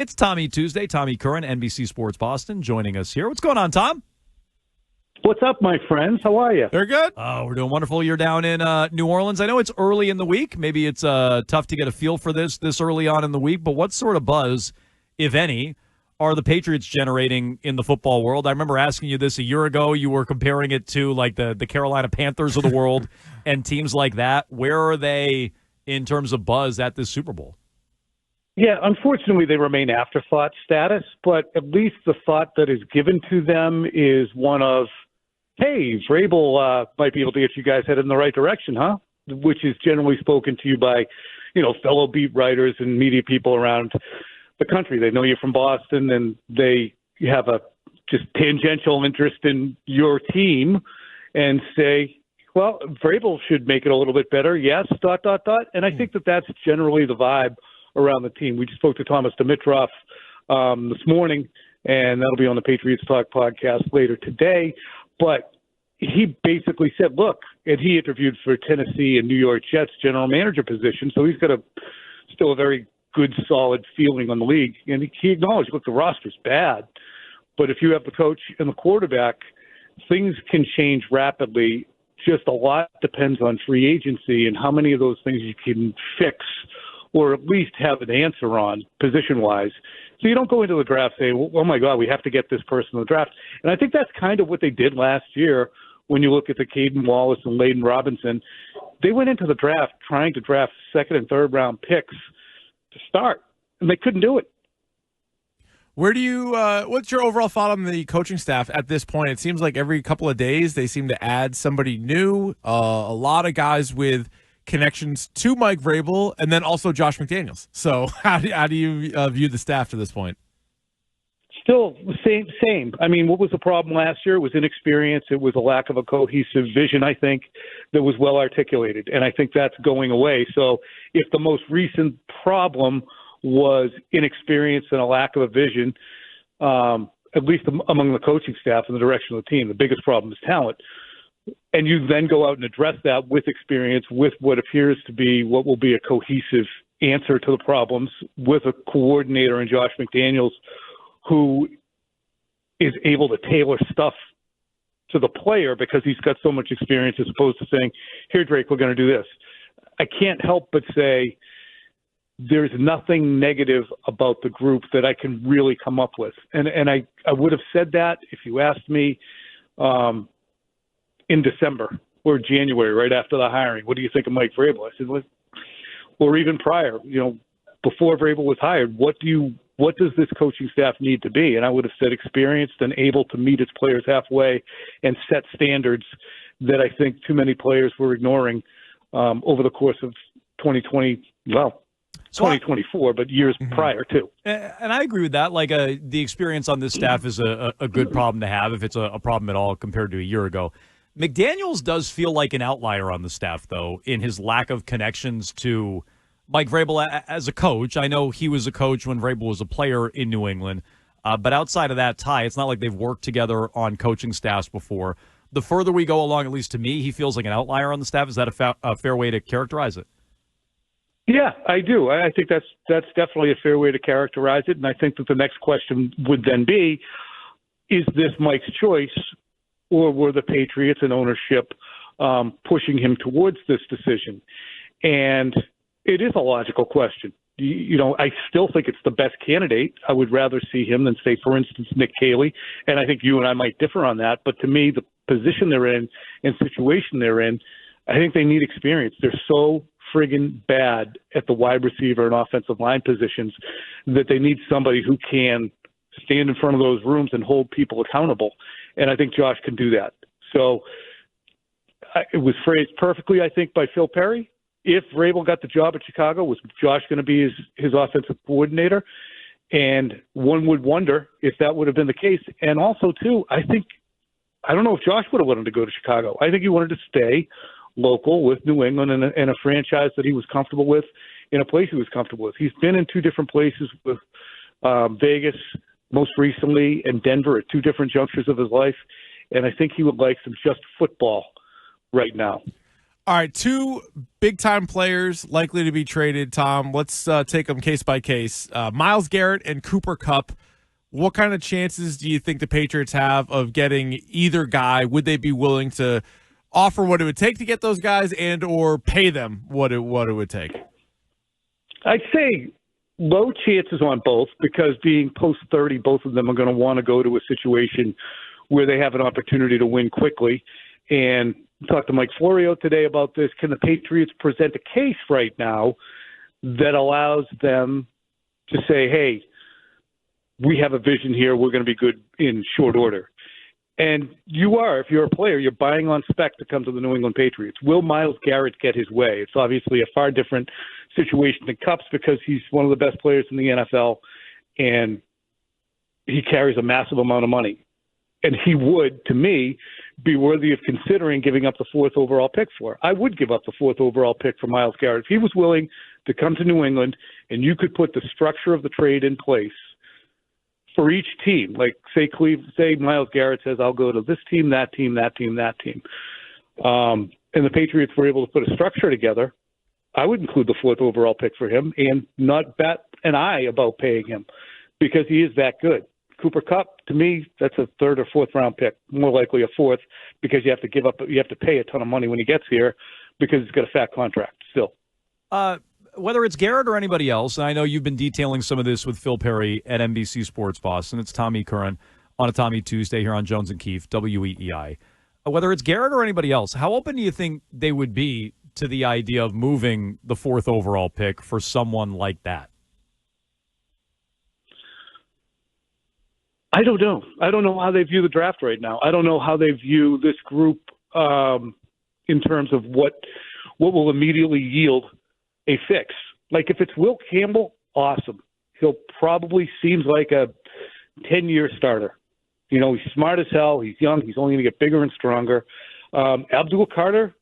It's Tommy Tuesday. Tommy Curran, NBC Sports Boston, joining us here. What's going on, Tom? What's up, my friends? How are you? They're good. Oh, we're doing wonderful. You're down in New Orleans. I know it's early in the week. Maybe it's tough to get a feel for this early on in the week, but what sort of buzz, if any, are the Patriots generating in the football world? I remember asking you this a year ago. You were comparing it to like the Carolina Panthers of the world and teams like that. Where are they in terms of buzz at this Super Bowl? Yeah, unfortunately, they remain afterthought status, but at least the thought that is given to them is one of, hey, Vrabel might be able to get you guys headed in the right direction, huh? Which is generally spoken to you by, fellow beat writers and media people around the country. They know you're from Boston, and they have a just tangential interest in your team and say, well, Vrabel should make it a little bit better. Yes, ... And I think that that's generally the vibe around the team. We just spoke to Thomas Dimitroff this morning, and that'll be on the Patriots Talk podcast later today. But he basically said, look, and he interviewed for Tennessee and New York Jets general manager position, so he's got still a very good, solid feeling on the league. And he acknowledged, look, the roster's bad, but if you have the coach and the quarterback, things can change rapidly. Just a lot depends on free agency and how many of those things you can fix or at least have an answer on position-wise. So you don't go into the draft saying, oh, my God, we have to get this person in the draft. And I think that's kind of what they did last year when you look at the Caden Wallace and Layden Robinson. They went into the draft trying to draft second- and third-round picks to start, and they couldn't do it. Where do you? What's your overall thought on the coaching staff at this point? It seems like every couple of days they seem to add somebody new. A lot of guys with connections to Mike Vrabel, and then also Josh McDaniels. So how do you view the staff to this point? Still same. I mean, what was the problem last year? It was inexperience. It was a lack of a cohesive vision, I think, that was well articulated. And I think that's going away. So if the most recent problem was inexperience and a lack of a vision, at least among the coaching staff and the direction of the team, the biggest problem is talent. And you then go out and address that with experience, with what appears to be what will be a cohesive answer to the problems, with a coordinator in Josh McDaniels who is able to tailor stuff to the player because he's got so much experience, as opposed to saying, here, Drake, we're going to do this. I can't help but say there's nothing negative about the group that I can really come up with. And I would have said that if you asked me in December or January, right after the hiring, what do you think of Mike Vrabel? I said, or even prior, before Vrabel was hired, what does this coaching staff need to be? And I would have said experienced and able to meet its players halfway and set standards that I think too many players were ignoring over the course of 2024, but years prior too. And I agree with that. Like the experience on this staff is a good problem to have, if it's a problem at all compared to a year ago. McDaniels does feel like an outlier on the staff, though, in his lack of connections to Mike Vrabel as a coach. I know he was a coach when Vrabel was a player in New England, but outside of that tie, it's not like they've worked together on coaching staffs before. The further we go along, at least to me, he feels like an outlier on the staff. Is that a fair way to characterize it? Yeah, I do. I think that's definitely a fair way to characterize it. And I think that the next question would then be, is this Mike's choice, or were the Patriots and ownership pushing him towards this decision? And it is a logical question. I still think it's the best candidate. I would rather see him than, say, for instance, Nick Caley. And I think you and I might differ on that. But to me, the position they're in and situation they're in, I think they need experience. They're so friggin' bad at the wide receiver and offensive line positions that they need somebody who can stand in front of those rooms and hold people accountable. And I think Josh can do that. So it was phrased perfectly, I think, by Phil Perry. If Vrabel got the job at Chicago, was Josh going to be his offensive coordinator? And one would wonder if that would have been the case. And also, too, I don't know if Josh would have wanted to go to Chicago. I think he wanted to stay local with New England and a franchise that he was comfortable with, in a place he was comfortable with. He's been in two different places with Vegas most recently and Denver at two different junctures of his life. And I think he would like some just football right now. All right, two big-time players likely to be traded, Tom. Let's take them case by case. Myles Garrett and Cooper Kupp. What kind of chances do you think the Patriots have of getting either guy? Would they be willing to offer what it would take to get those guys and or pay them what it would take? I'd say low chances on both because being post-30, both of them are going to want to go to a situation where they have an opportunity to win quickly. And talked to Mike Florio today about this. Can the Patriots present a case right now that allows them to say, hey, we have a vision here. We're going to be good in short order. And you are, if you're a player, you're buying on spec to come to the New England Patriots. Will Myles Garrett get his way? It's obviously a far different situation than Kupp's because he's one of the best players in the NFL, and he carries a massive amount of money. And he would, to me, be worthy of considering giving up the 4th overall pick for. I would give up the 4th overall pick for Myles Garrett. If he was willing to come to New England and you could put the structure of the trade in place for each team, like say Myles Garrett says, I'll go to this team, that team, that team, that team. And the Patriots were able to put a structure together, I would include the 4th overall pick for him and not bat an eye about paying him because he is that good. Cooper Kupp, to me, that's a 3rd or 4th round pick, more likely a 4th because you have to pay a ton of money when he gets here because he's got a fat contract still. Whether it's Garrett or anybody else, and I know you've been detailing some of this with Phil Perry at NBC Sports Boston. It's Tommy Curran on a Tommy Tuesday here on Jones and Keefe, WEEI. Whether it's Garrett or anybody else, how open do you think they would be to the idea of moving the 4th overall pick for someone like that? I don't know. I don't know how they view the draft right now. I don't know how they view this group in terms of what will immediately yield a fix. Like if it's Will Campbell, awesome. He'll probably seems like a 10-year starter. You know, he's smart as hell. He's young. He's only going to get bigger and stronger. Abdul Carter,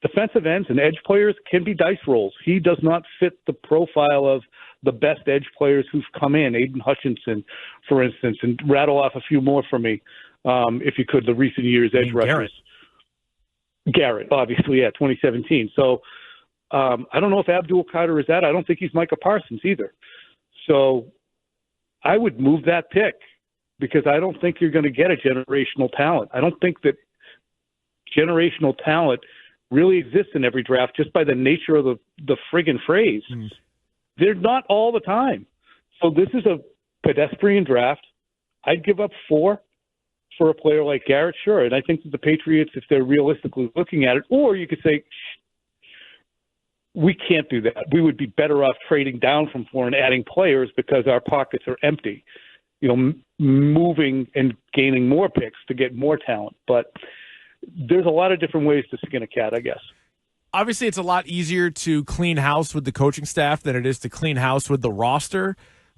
defensive ends and edge players can be dice rolls. He does not fit the profile of the best edge players who've come in, Aiden Hutchinson, for instance, and rattle off a few more for me, if you could, the recent years edge rushers. Garrett, obviously, 2017. So I don't know if Abdul Carter is that. I don't think he's Micah Parsons either. So I would move that pick because I don't think you're going to get a generational talent. I don't think that generational talent really exists in every draft just by the nature of the friggin' phrase. They're not all the time. So this is a pedestrian draft. I'd give up 4 for a player like Garrett, sure. And I think that the Patriots, if they're realistically looking at it, or you could say, we can't do that. We would be better off trading down from 4 and adding players because our pockets are empty. You know, moving and gaining more picks to get more talent. But there's a lot of different ways to skin a cat, I guess. Obviously, it's a lot easier to clean house with the coaching staff than it is to clean house with the roster.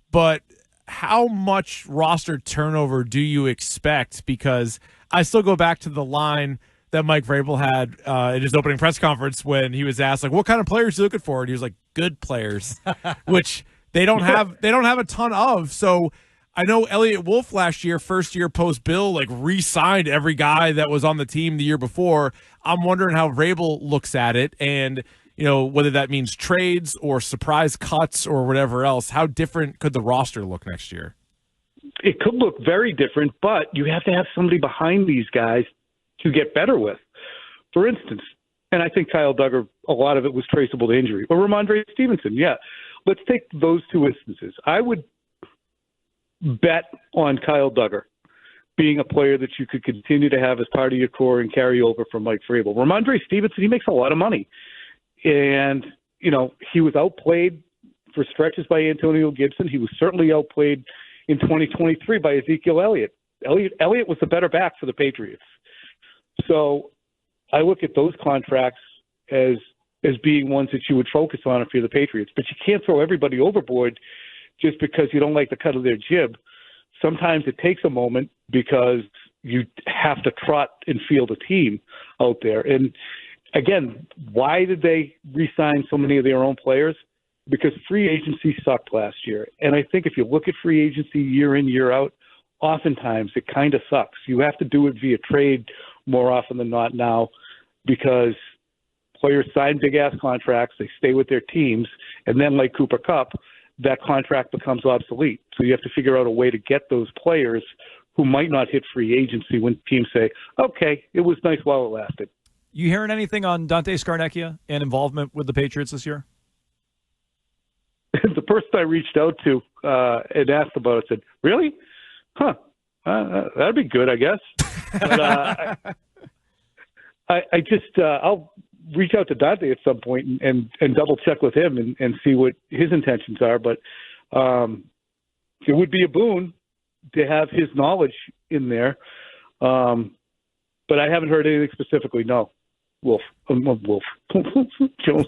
But how much roster turnover do you expect? Because I still go back to the line that Mike Vrabel had in his opening press conference when he was asked, like, what kind of players are you looking for? And he was like, good players, which they don't have a ton of. So I know Elliott Wolf last year, first year post Bill, like re-signed every guy that was on the team the year before. I'm wondering how Vrabel looks at it and, you know, whether that means trades or surprise cuts or whatever else. How different could the roster look next year? It could look very different, but you have to have somebody behind these guys to get better with. For instance, and I think Kyle Duggar, a lot of it was traceable to injury, or Ramondre Stevenson. Yeah. Let's take those 2 instances. I would bet on Kyle Duggar being a player that you could continue to have as part of your core and carry over from Mike Vrabel. Ramondre Stevenson, he makes a lot of money. And, you know, he was outplayed for stretches by Antonio Gibson. He was certainly outplayed in 2023 by Ezekiel Elliott. Elliott was the better back for the Patriots. So I look at those contracts as being ones that you would focus on if you're the Patriots. But you can't throw everybody overboard just because you don't like the cut of their jib. Sometimes it takes a moment because you have to trot and field a team out there. And again, why did they re-sign so many of their own players? Because free agency sucked last year. And I think if you look at free agency year in, year out, oftentimes it kind of sucks. You have to do it via trade more often than not now because Players sign big-ass contracts, they stay with their teams, and then like Cooper Kupp, that contract becomes obsolete. So you have to figure out a way to get those players who might not hit free agency when teams say, okay, it was nice while it lasted. You hearing anything on Dante Scarnecchia and involvement with the Patriots this year? The person I reached out to and asked about it said, really? Huh. That'd be good, I guess. But I just I'll reach out to Dante at some point and double check with him and see what his intentions are. But it would be a boon to have his knowledge in there. But I haven't heard anything specifically. No, Wolf. Jones.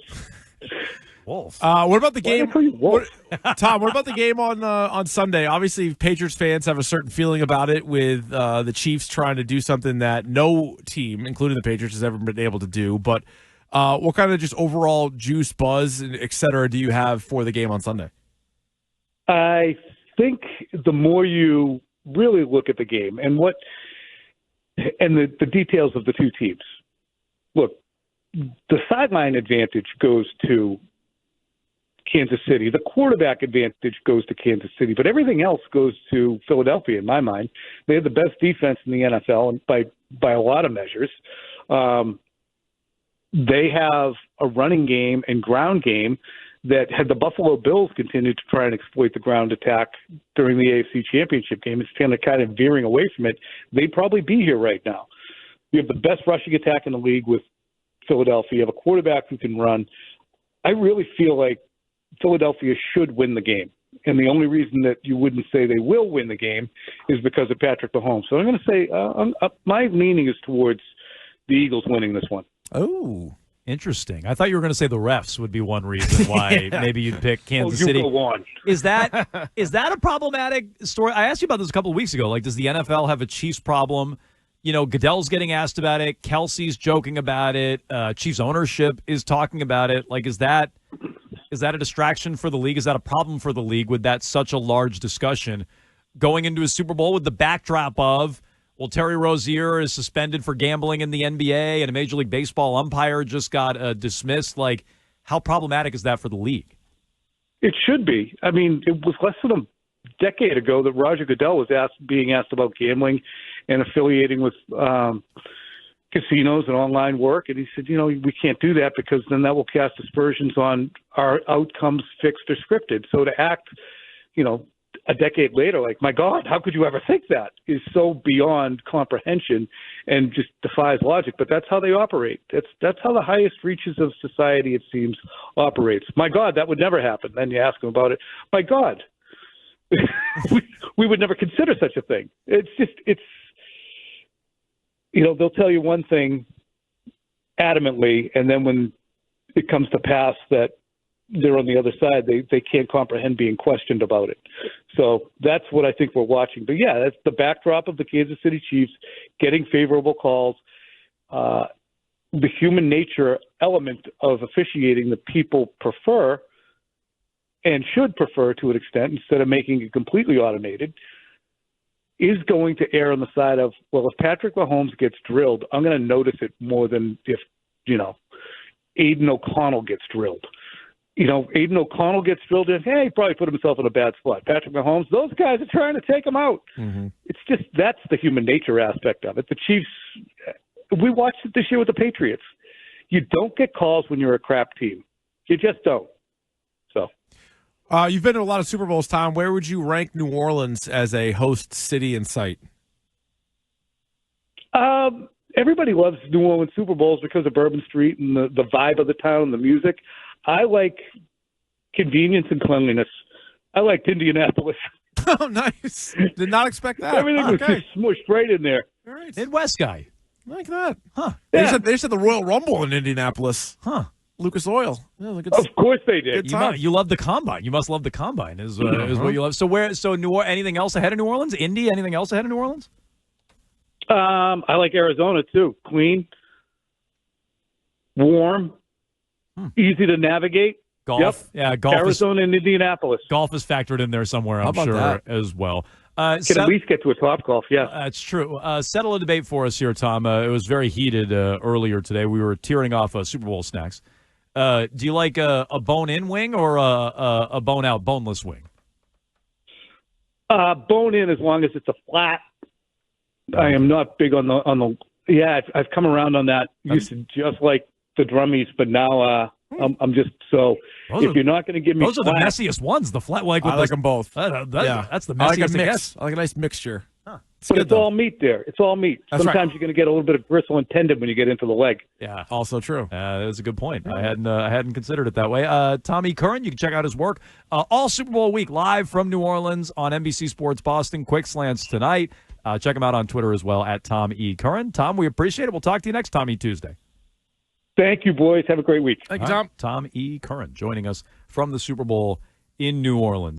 Wolf. What about the game? Tom, what about the game on Sunday? Obviously, Patriots fans have a certain feeling about it with the Chiefs trying to do something that no team, including the Patriots, has ever been able to do. But what kind of just overall juice, buzz, et cetera, do you have for the game on Sunday? I think the more you really look at the game and the details of the two teams, look, the sideline advantage goes to Kansas City. The quarterback advantage goes to Kansas City, but everything else goes to Philadelphia, in my mind. They have the best defense in the NFL, and by a lot of measures. They have a running game and ground game that had the Buffalo Bills continued to try and exploit the ground attack during the AFC Championship game. It's kind of veering away from it. They'd probably be here right now. You have the best rushing attack in the league with Philadelphia. You have a quarterback who can run. I really feel like Philadelphia should win the game. And the only reason that you wouldn't say they will win the game is because of Patrick Mahomes. So I'm going to say my leaning is towards the Eagles winning this one. Oh, interesting. I thought you were going to say the refs would be one reason why maybe you'd pick Kansas City. Go on. Is that a problematic story? I asked you about this a couple of weeks ago. Like, does the NFL have a Chiefs problem? You know, Goodell's getting asked about it. Kelsey's joking about it. Chiefs ownership is talking about it. Like, is that a distraction for the league? Is that a problem for the league with that such a large discussion going into a Super Bowl with the backdrop of, well, Terry Rozier is suspended for gambling in the NBA and a Major League Baseball umpire just got dismissed? Like, how problematic is that for the league? It should be. I mean, it was less than a decade ago that Roger Goodell was being asked about gambling and affiliating with casinos and online work. And he said, we can't do that because then that will cast aspersions on our outcomes, fixed or scripted. So to act, a decade later, like, my God, how could you ever think that, is so beyond comprehension and just defies logic. But that's how they operate. That's how the highest reaches of society, it seems, operates. My God, that would never happen. Then you ask them about it. My God, we would never consider such a thing. They'll tell you one thing adamantly, and then when it comes to pass that they're on the other side, they can't comprehend being questioned about it. So that's what I think we're watching. But yeah, that's the backdrop of the Kansas City Chiefs getting favorable calls. The human nature element of officiating that people prefer and should prefer to an extent, instead of making it completely automated, is going to err on the side of, well, if Patrick Mahomes gets drilled, I'm going to notice it more than if, Aiden O'Connell gets drilled. Aiden O'Connell gets drilled in, he probably put himself in a bad spot. Patrick Mahomes, those guys are trying to take him out. Mm-hmm. It's just, that's the human nature aspect of it. The Chiefs, we watched it this year with the Patriots. You don't get calls when you're a crap team. You just don't. So. You've been to a lot of Super Bowls, Tom. Where would you rank New Orleans as a host city and site? Everybody loves New Orleans Super Bowls because of Bourbon Street and the vibe of the town, the music. I like convenience and cleanliness. I liked Indianapolis. Oh, nice. Did not expect that. Everything was just smushed right in there. All right. Midwest guy. Like that. Huh. Yeah. They said the Royal Rumble in Indianapolis. Huh. Lucas Oil. Yeah, of course they did. You love the Combine. You must love the Combine is what you love. So anything else ahead of New Orleans? Indy, anything else ahead of New Orleans? I like Arizona too. Clean, warm, easy to navigate. Golf. Yep. Yeah, golf. Arizona and Indianapolis. Golf is factored in there somewhere, I'm sure, as well. Can at least get to a Topgolf, yeah. That's true. Settle a debate for us here, Tom. It was very heated earlier today. We were tearing off Super Bowl snacks. Do you like a bone-in wing or a bone-out, boneless wing? Bone in as long as it's a flat. I am not big on the. Yeah, I've come around on that. Used to just like the drummies, but now I'm just so. If you're not going to give me, those are the messiest ones. The flat, like I like them both. That's the messiest. I like a mix. I like a nice mixture. It's all meat there. It's all meat. That's Sometimes right. you're going to get a little bit of gristle and tendon when you get into the leg. Yeah, also true. That was a good point. I hadn't considered it that way. Tommy Curran, you can check out his work all Super Bowl week live from New Orleans on NBC Sports Boston. Quick slants tonight. Check him out on Twitter as well at Tom E. Curran. Tom, we appreciate it. We'll talk to you next Tommy Tuesday. Thank you, boys. Have a great week. Thank you, Tom. Tom E. Curran joining us from the Super Bowl in New Orleans.